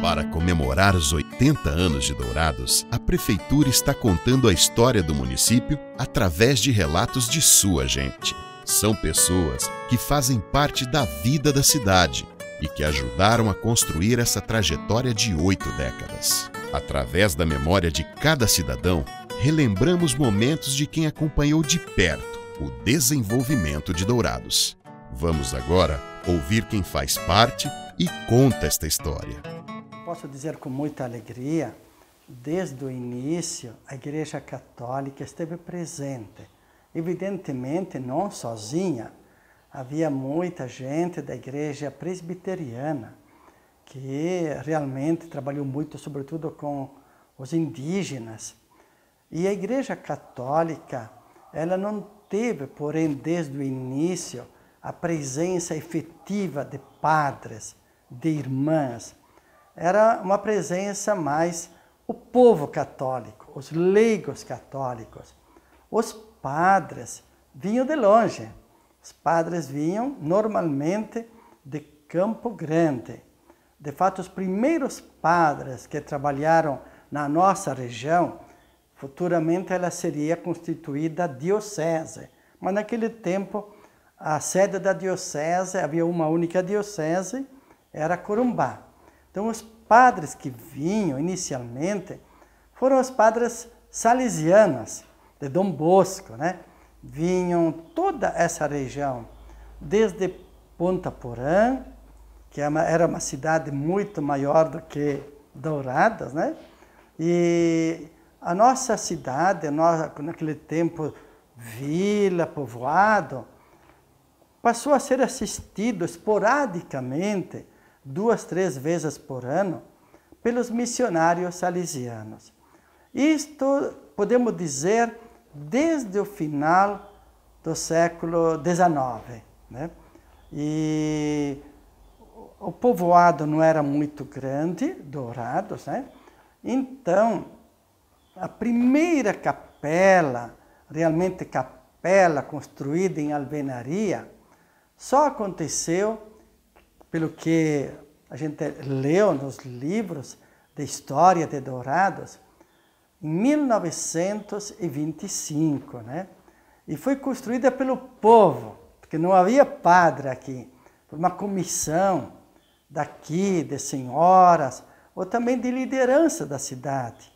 Para comemorar os 80 anos de Dourados, a Prefeitura está contando a história do município através de relatos de sua gente. São pessoas que fazem parte da vida da cidade e que ajudaram a construir essa trajetória de 8 décadas. Através da memória de cada cidadão, relembramos momentos de quem acompanhou de perto o desenvolvimento de Dourados. Vamos agora ouvir quem faz parte e conta esta história. Posso dizer com muita alegria, desde o início, a Igreja Católica esteve presente. Evidentemente, não sozinha. Havia muita gente da Igreja Presbiteriana, que realmente trabalhou muito, sobretudo com os indígenas. E a Igreja Católica, ela não teve, porém, desde o início, a presença efetiva de padres, de irmãs. Era uma presença mais o povo católico, os leigos católicos. Os padres vinham de longe. Os padres vinham normalmente de Campo Grande. De fato, os primeiros padres que trabalharam na nossa região, futuramente ela seria constituída diocese. Mas naquele tempo, a sede da diocese, havia uma única diocese, era Corumbá. Então, os padres que vinham inicialmente foram os padres salesianos, de Dom Bosco, né? Vinham toda essa região, desde Ponta Porã, que era uma cidade muito maior do que Dourados, né? E a nossa cidade, naquele tempo, vila, povoado, passou a ser assistido esporadicamente, 2, 3 vezes por ano, pelos missionários salesianos. Isto, podemos dizer, desde o final do século XIX, né? E o povoado não era muito grande, Dourados, né? Então, a primeira capela, realmente capela construída em alvenaria, só aconteceu, pelo que a gente leu nos livros de história de Dourados, em 1925, né? E foi construída pelo povo, porque não havia padre aqui, por uma comissão daqui, de senhoras, ou também de liderança da cidade.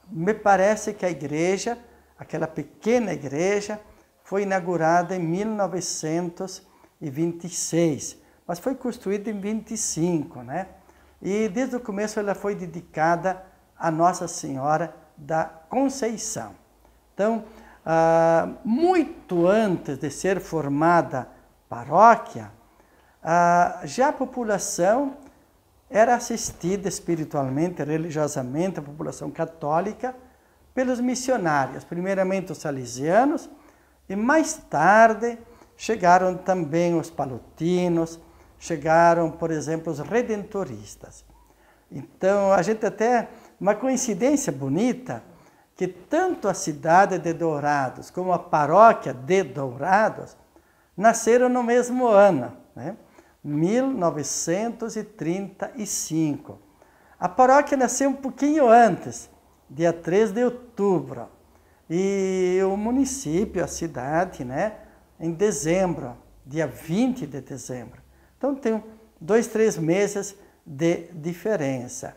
Me parece que a igreja, aquela pequena igreja, foi inaugurada em 1926, mas foi construída em 25, né? E desde o começo ela foi dedicada a Nossa Senhora da Conceição. Então, muito antes de ser formada paróquia, já a população era assistida espiritualmente, religiosamente, a população católica, pelos missionários, primeiramente os salesianos, e mais tarde chegaram também os palutinos, chegaram, por exemplo, os redentoristas. Então, a gente até, uma coincidência bonita, que tanto a cidade de Dourados como a paróquia de Dourados nasceram no mesmo ano, né? 1935. A paróquia nasceu um pouquinho antes, dia 3 de outubro, e o município, a cidade, né, em dezembro, dia 20 de dezembro. Então, tem 2, 3 meses de diferença.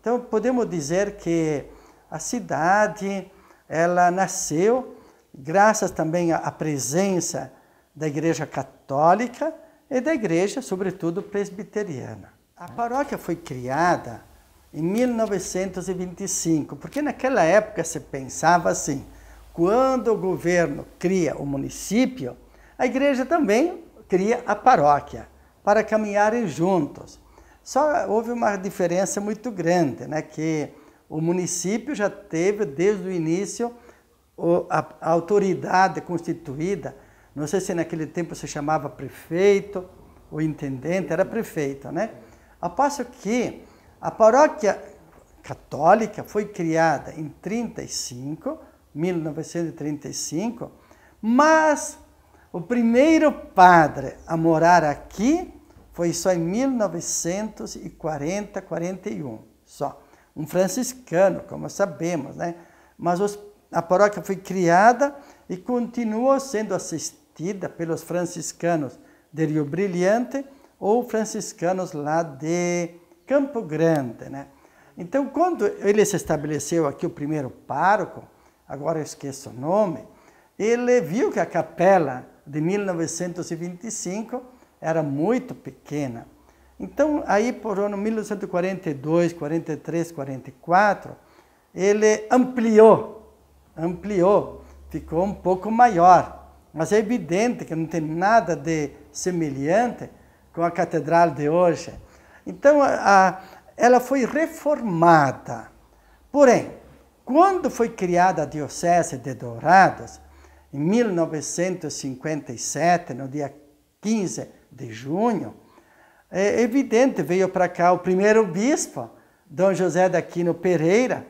Então, podemos dizer que a cidade, ela nasceu graças também à presença da Igreja Católica e da Igreja, sobretudo, presbiteriana. A paróquia foi criada em 1925, porque naquela época se pensava assim, quando o governo cria o município, a igreja também cria a paróquia, para caminharem juntos. Só houve uma diferença muito grande, né? Que o município já teve, desde o início, a autoridade constituída. Não sei se naquele tempo se chamava prefeito, ou intendente, era prefeito, né? Ao passo que a paróquia católica foi criada em 1935, mas o primeiro padre a morar aqui foi só em 1940, 41, só. Um franciscano, como sabemos, né? Mas a paróquia foi criada e continuou sendo assistida pelos franciscanos de Rio Brilhante ou franciscanos lá de Campo Grande, né? Então, quando ele se estabeleceu aqui, o primeiro pároco, agora eu esqueço o nome, ele viu que a capela de 1925 era muito pequena. Então, aí por ano 1942, 43, 44, ele ampliou, ficou um pouco maior. Mas é evidente que não tem nada de semelhante com a catedral de hoje. Então, ela foi reformada. Porém, quando foi criada a Diocese de Dourados, em 1957, no dia 15 de junho, é evidente, veio para cá o primeiro bispo, Dom José de Aquino Pereira.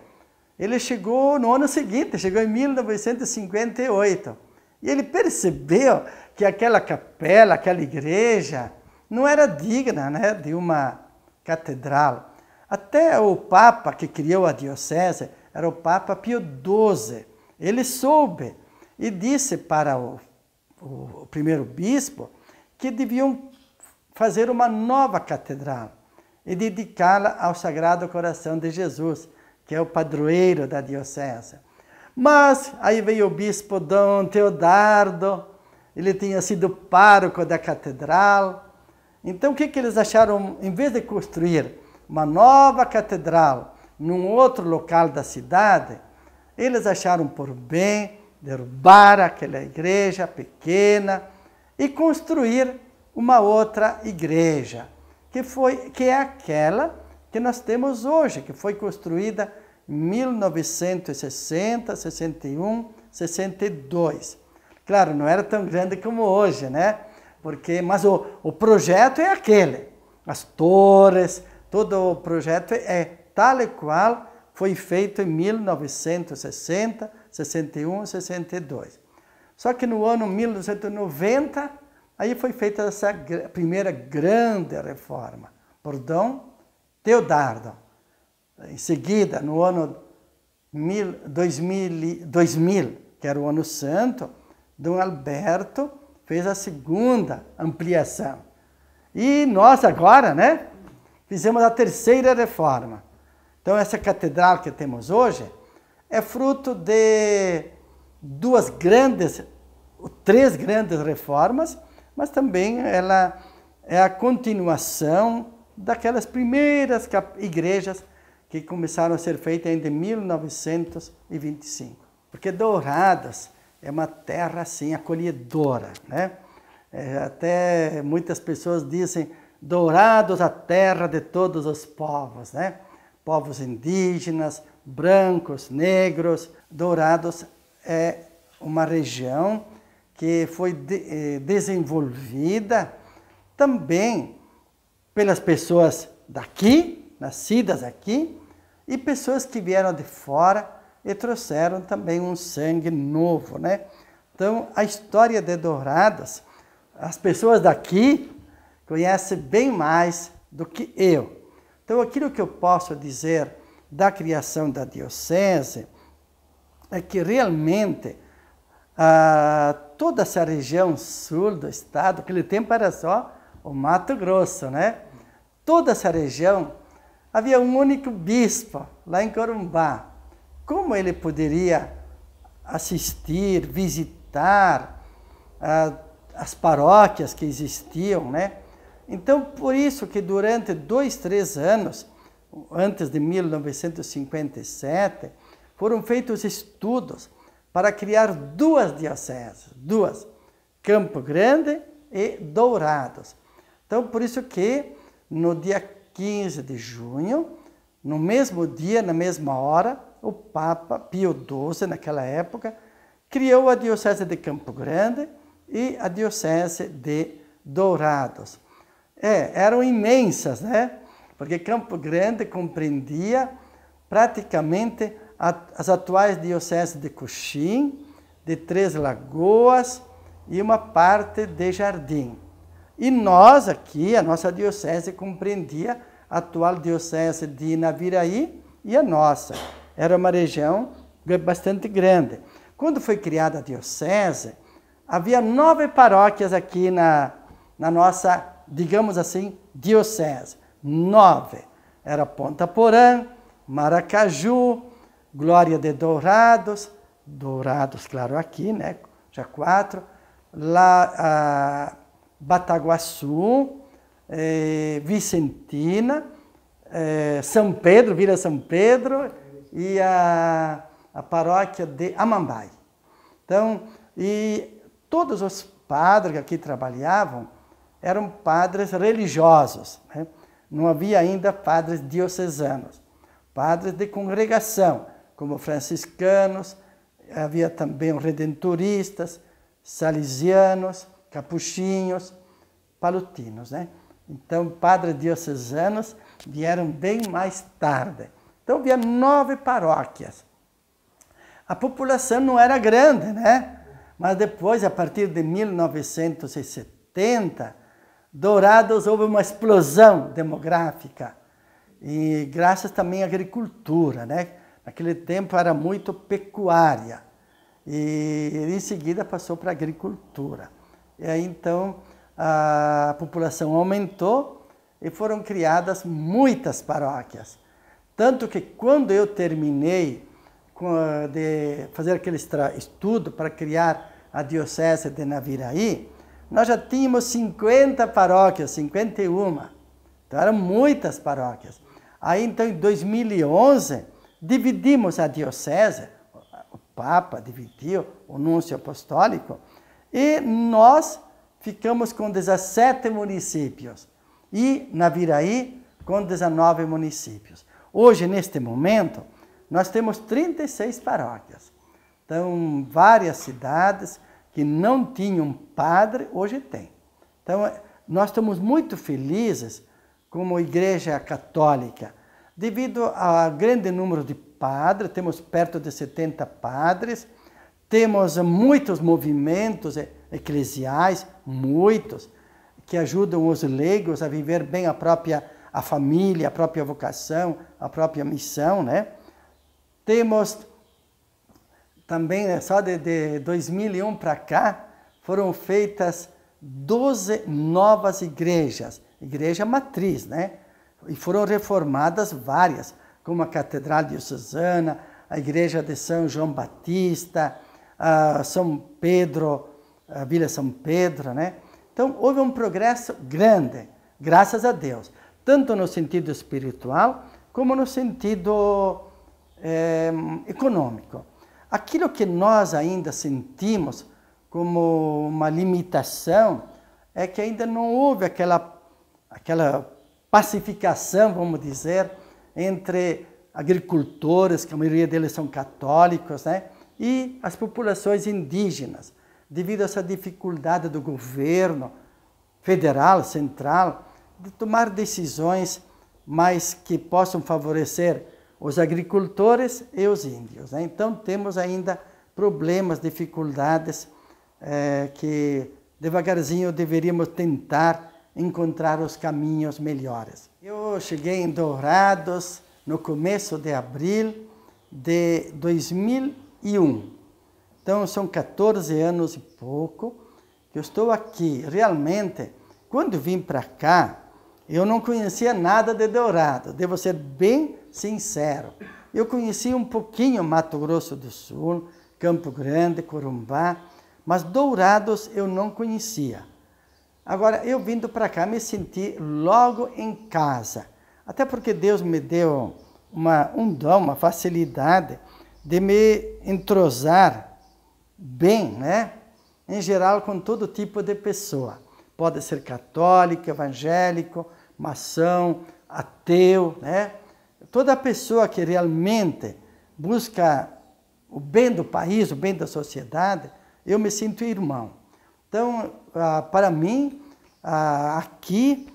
Ele chegou no ano seguinte, chegou em 1958. E ele percebeu que aquela capela, aquela igreja, não era digna, né, de uma catedral. Até o Papa que criou a diocese era o Papa Pio XII. Ele soube e disse para o primeiro bispo que deviam fazer uma nova catedral e dedicá-la ao Sagrado Coração de Jesus, que é o padroeiro da diocese. Mas aí veio o bispo Dom Teodardo, ele tinha sido pároco da catedral. Então o que eles acharam? Em vez de construir uma nova catedral num outro local da cidade, eles acharam por bem derrubar aquela igreja pequena e construir uma outra igreja, que é aquela que nós temos hoje, que foi construída em 1960, 61, 62. Claro, não era tão grande como hoje, né? Mas o projeto é aquele. As torres, todo o projeto é tal e qual foi feito em 1960, 61, 62. Só que no ano 1990, aí foi feita essa primeira grande reforma por Dom Teodardo. Em seguida, no ano 2000, que era o ano santo, Dom Alberto fez a segunda ampliação. E nós agora, né, fizemos a terceira reforma. Então essa catedral que temos hoje é fruto de três grandes reformas, mas também ela é a continuação daquelas primeiras igrejas que começaram a ser feitas ainda em 1925. Porque Dourados é uma terra assim acolhedora, né? Até muitas pessoas dizem Dourados, a terra de todos os povos, né? Povos indígenas, brancos, negros. Dourados é uma região que foi desenvolvida também pelas pessoas daqui, nascidas aqui, e pessoas que vieram de fora e trouxeram também um sangue novo, né? Então, a história de Dourados, as pessoas daqui conhecem bem mais do que eu. Então, aquilo que eu posso dizer da criação da diocese é que realmente toda essa região sul do estado, aquele tempo era só o Mato Grosso, né? Toda essa região havia um único bispo lá em Corumbá. Como ele poderia assistir, visitar as paróquias que existiam, né? Então, por isso que durante 2, 3 anos, antes de 1957, foram feitos estudos para criar 2 dioceses, Campo Grande e Dourados. Então, por isso que no dia 15 de junho, no mesmo dia, na mesma hora, o Papa Pio XII, naquela época, criou a Diocese de Campo Grande e a Diocese de Dourados. Eram imensas, né? Porque Campo Grande compreendia praticamente as atuais dioceses de Coxim, de Três Lagoas e uma parte de Jardim. E nós aqui, a nossa diocese compreendia a atual diocese de Naviraí e a nossa. Era uma região bastante grande. Quando foi criada a diocese, havia 9 paróquias aqui na nossa, digamos assim, diocese. 9. Era Ponta Porã, Maracaju, Glória de Dourados, claro, aqui, né? Já 4. Lá, Bataguaçu, Vicentina, São Pedro, Vila São Pedro e a paróquia de Amambai. Então, e todos os padres que aqui trabalhavam eram padres religiosos, né? Não havia ainda padres diocesanos, padres de congregação, como franciscanos, havia também redentoristas, salesianos, capuchinhos, palutinos, né? Então, padres diocesanos vieram bem mais tarde. Então, havia 9 paróquias. A população não era grande, né? Mas depois, a partir de 1970, Dourados houve uma explosão demográfica. E graças também à agricultura, né? Naquele tempo era muito pecuária. E em seguida passou para a agricultura. E aí, então, a população aumentou e foram criadas muitas paróquias. Tanto que quando eu terminei de fazer aquele estudo para criar a diocese de Naviraí, nós já tínhamos 50 paróquias, 51. Então eram muitas paróquias. Aí então em 2011 dividimos a diocese, o Papa dividiu, o Núncio Apostólico, e nós ficamos com 17 municípios e Naviraí com 19 municípios. Hoje, neste momento, nós temos 36 paróquias. Então, várias cidades que não tinham padre, hoje tem. Então, nós estamos muito felizes como Igreja Católica, devido ao grande número de padres, temos perto de 70 padres, temos muitos movimentos eclesiais, muitos, que ajudam os leigos a viver bem a família, a própria vocação, a própria missão, né? Temos também, só de 2001 para cá, foram feitas 12 novas igrejas, igreja matriz, né? E foram reformadas várias, como a Catedral Diocesana, a Igreja de São João Batista, a São Pedro, a Vila São Pedro, né? Então, houve um progresso grande, graças a Deus, tanto no sentido espiritual, como no sentido econômico. Aquilo que nós ainda sentimos como uma limitação é que ainda não houve aquela pacificação, vamos dizer, entre agricultores, que a maioria deles são católicos, né, e as populações indígenas, devido a essa dificuldade do governo federal, central, de tomar decisões mais que possam favorecer os agricultores e os índios, né? Então, temos ainda problemas, dificuldades que devagarzinho deveríamos tentar encontrar os caminhos melhores. Eu cheguei em Dourados no começo de abril de 2001. Então, são 14 anos e pouco que eu estou aqui. Realmente, quando vim para cá, eu não conhecia nada de Dourados, devo ser bem sincero. Eu conheci um pouquinho Mato Grosso do Sul, Campo Grande, Corumbá, mas Dourados eu não conhecia. Agora, eu vindo para cá, me senti logo em casa. Até porque Deus me deu um dom, uma facilidade de me entrosar bem, né? Em geral, com todo tipo de pessoa. Pode ser católico, evangélico, maçom, ateu, né? Toda pessoa que realmente busca o bem do país, o bem da sociedade, eu me sinto irmão. Então, para mim, aqui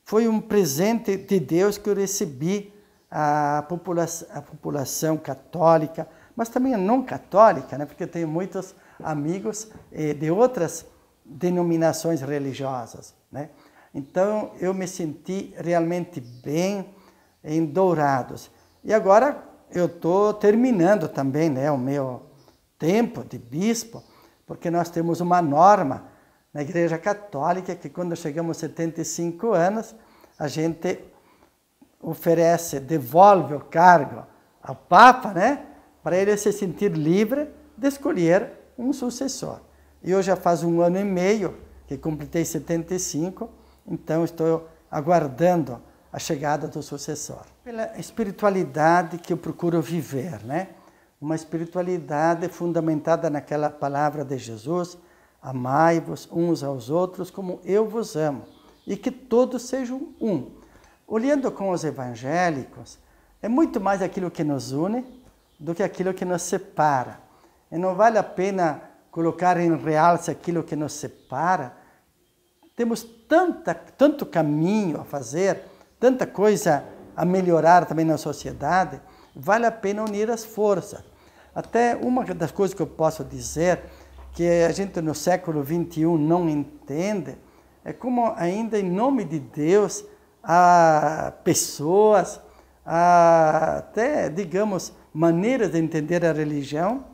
foi um presente de Deus que eu recebi a população católica, mas também a não católica, né? Porque eu tenho muitos amigos de outras denominações religiosas, né? Então, eu me senti realmente bem em Dourados. E agora eu estou terminando também, né, o meu tempo de bispo, porque nós temos uma norma na Igreja Católica que quando chegamos aos 75 anos, a gente devolve o cargo ao Papa, né, para ele se sentir livre de escolher um sucessor. E eu já faz 1 ano e meio que completei 75, então estou aguardando a chegada do sucessor. Pela espiritualidade que eu procuro viver, né? Uma espiritualidade fundamentada naquela palavra de Jesus: amai-vos uns aos outros como eu vos amo, e que todos sejam um. Olhando com os evangélicos, é muito mais aquilo que nos une do que aquilo que nos separa. E não vale a pena colocar em realce aquilo que nos separa. Temos tanto caminho a fazer, tanta coisa a melhorar também na sociedade, vale a pena unir as forças. Até uma das coisas que eu posso dizer, que a gente no século XXI não entende, é como ainda em nome de Deus há pessoas, há até, digamos, maneiras de entender a religião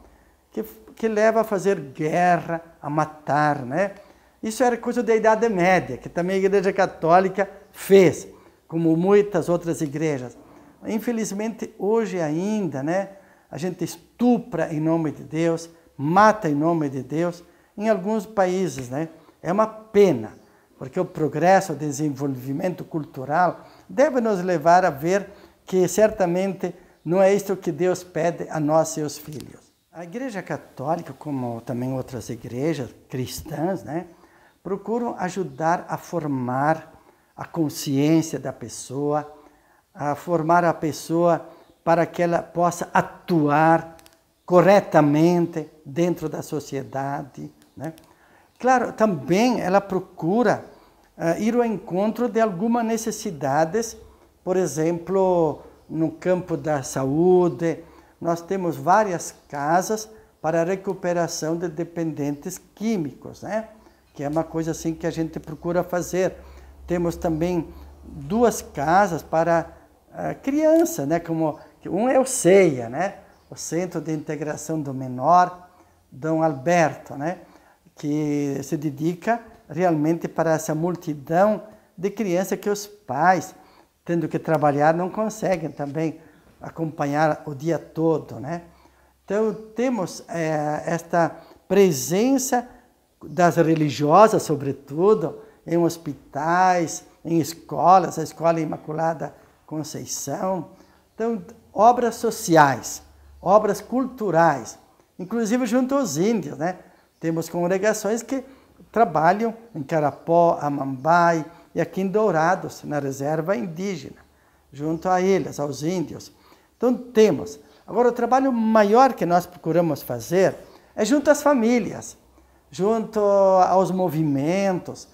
que leva a fazer guerra, a matar, né? Isso era coisa da Idade Média, que também a Igreja Católica fez, como muitas outras igrejas. Infelizmente, hoje ainda, né, a gente estupra em nome de Deus, mata em nome de Deus, em alguns países, né? É uma pena, porque o progresso, o desenvolvimento cultural deve nos levar a ver que certamente não é isto que Deus pede a nós, seus filhos. A Igreja Católica, como também outras igrejas cristãs, né, procuram ajudar a formar a consciência da pessoa, a formar a pessoa para que ela possa atuar corretamente dentro da sociedade, né? Claro, também ela procura ir ao encontro de algumas necessidades, por exemplo, no campo da saúde. Nós temos várias casas para a recuperação de dependentes químicos, né? Que é uma coisa assim que a gente procura fazer. Temos também 2 casas para criança, né? Como um é o CEIA, né? O Centro de Integração do Menor, Dom Alberto, né? Que se dedica realmente para essa multidão de crianças que os pais, tendo que trabalhar, não conseguem também acompanhar o dia todo, né? Então, temos esta presença das religiosas, sobretudo, em hospitais, em escolas, a Escola Imaculada Conceição. Então, obras sociais, obras culturais, inclusive junto aos índios, né? Temos congregações que trabalham em Carapó, Amambai e aqui em Dourados, na reserva indígena, junto a eles, aos índios. Então, temos. Agora, o trabalho maior que nós procuramos fazer é junto às famílias, junto aos movimentos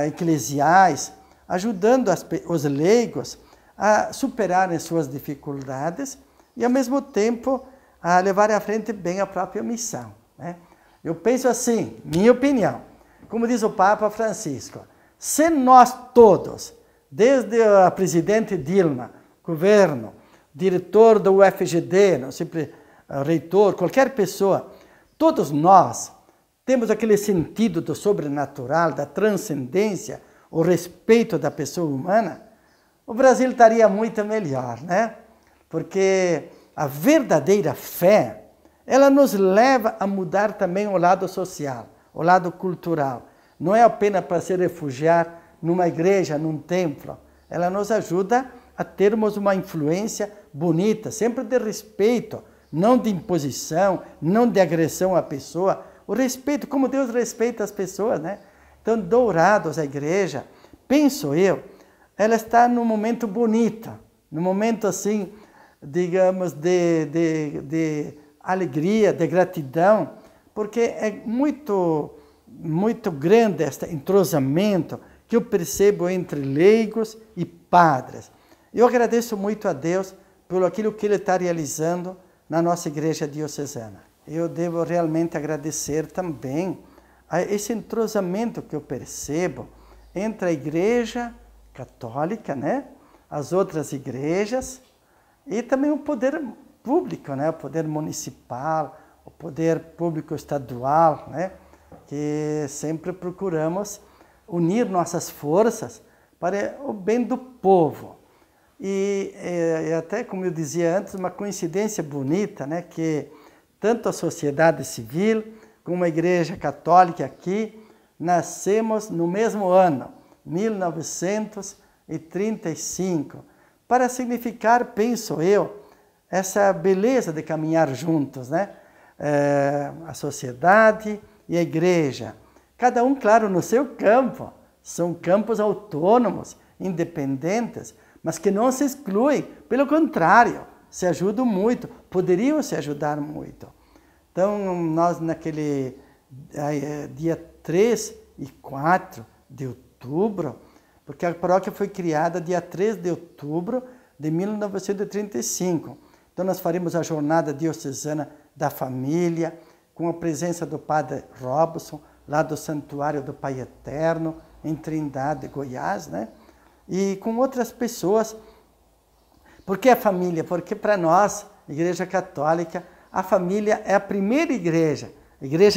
eclesiais, ajudando os leigos a superarem suas dificuldades e, ao mesmo tempo, a levar à frente bem a própria missão, né? Eu penso assim, minha opinião, como diz o Papa Francisco, se nós todos, desde a presidente Dilma, governo, diretor do UFGD, não sempre reitor, qualquer pessoa, todos nós temos aquele sentido do sobrenatural, da transcendência, o respeito da pessoa humana, o Brasil estaria muito melhor, né? Porque a verdadeira fé, ela nos leva a mudar também o lado social, o lado cultural. Não é apenas para se refugiar numa igreja, num templo. Ela nos ajuda a termos uma influência bonita, sempre de respeito, não de imposição, não de agressão à pessoa. O respeito, como Deus respeita as pessoas, né? Então, Dourados, a igreja, penso eu, ela está num momento bonito, num momento assim, digamos, de alegria, de gratidão, porque é muito grande este entrosamento que eu percebo entre leigos e padres. Eu agradeço muito a Deus por aquilo que Ele está realizando na nossa igreja diocesana. Eu devo realmente agradecer também esse entrosamento que eu percebo entre a Igreja Católica, né, as outras igrejas, e também o poder público, né, o poder municipal, o poder público estadual, né, que sempre procuramos unir nossas forças para o bem do povo. E até, como eu dizia antes, uma coincidência bonita, né, que tanto a sociedade civil como a Igreja Católica aqui nascemos no mesmo ano, 1935, para significar, penso eu, essa beleza de caminhar juntos, né? A sociedade e a igreja. Cada um, claro, no seu campo. São campos autônomos, independentes, mas que não se excluem. Pelo contrário, se ajudam muito, poderiam se ajudar muito. Então, nós naquele dia 3 e 4 de outubro, porque a paróquia foi criada dia 3 de outubro de 1935. Então, nós faremos a jornada diocesana da família, com a presença do padre Robson, lá do Santuário do Pai Eterno, em Trindade, Goiás, né? E com outras pessoas. Por que a família? Porque para nós, Igreja Católica, a família é a primeira igreja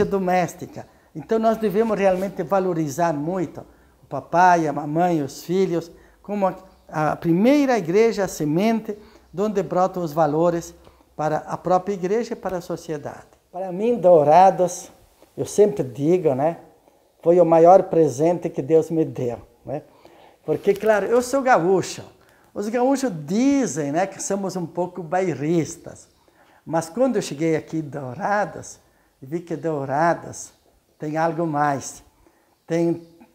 doméstica. Então, nós devemos realmente valorizar muito o papai, a mamãe, os filhos, como a primeira igreja, a semente, onde brotam os valores para a própria igreja e para a sociedade. Para mim, Dourados, eu sempre digo, né, foi o maior presente que Deus me deu, né? Porque, claro, eu sou gaúcho. Os gaúchos dizem, né, que somos um pouco bairristas. Mas quando eu cheguei aqui em Dourados, vi que Dourados tem algo mais.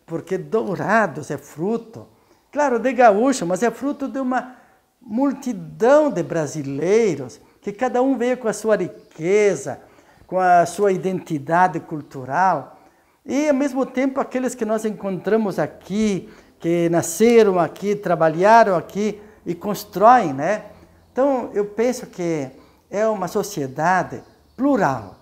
Porque Dourados é fruto, claro, de gaúcho, mas é fruto de uma multidão de brasileiros, que cada um veio com a sua riqueza, com a sua identidade cultural, e ao mesmo tempo aqueles que nós encontramos aqui, que nasceram aqui, trabalharam aqui e constroem, né? Então, eu penso que é uma sociedade plural,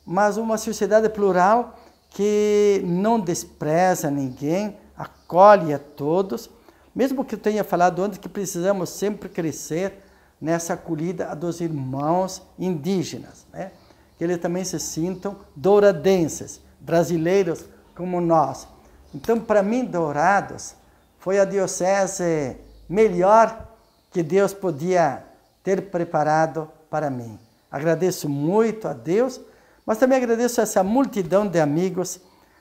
mas uma sociedade plural que não despreza ninguém, acolhe a todos, mesmo que eu tenha falado antes que precisamos sempre crescer nessa acolhida dos irmãos indígenas, né? Que eles também se sintam douradenses, brasileiros como nós. Então, para mim, Dourados foi a diocese melhor que Deus podia ter preparado para mim. Agradeço muito a Deus, mas também agradeço a essa multidão de amigos.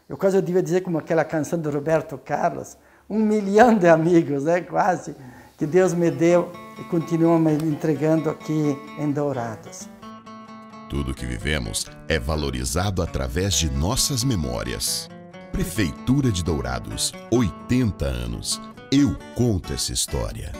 Eu quase devia dizer como aquela canção do Roberto Carlos, 1 milhão de amigos, né? Quase, que Deus me deu e continua me entregando aqui em Dourados. Tudo que vivemos é valorizado através de nossas memórias. Prefeitura de Dourados, 80 anos. Eu conto essa história.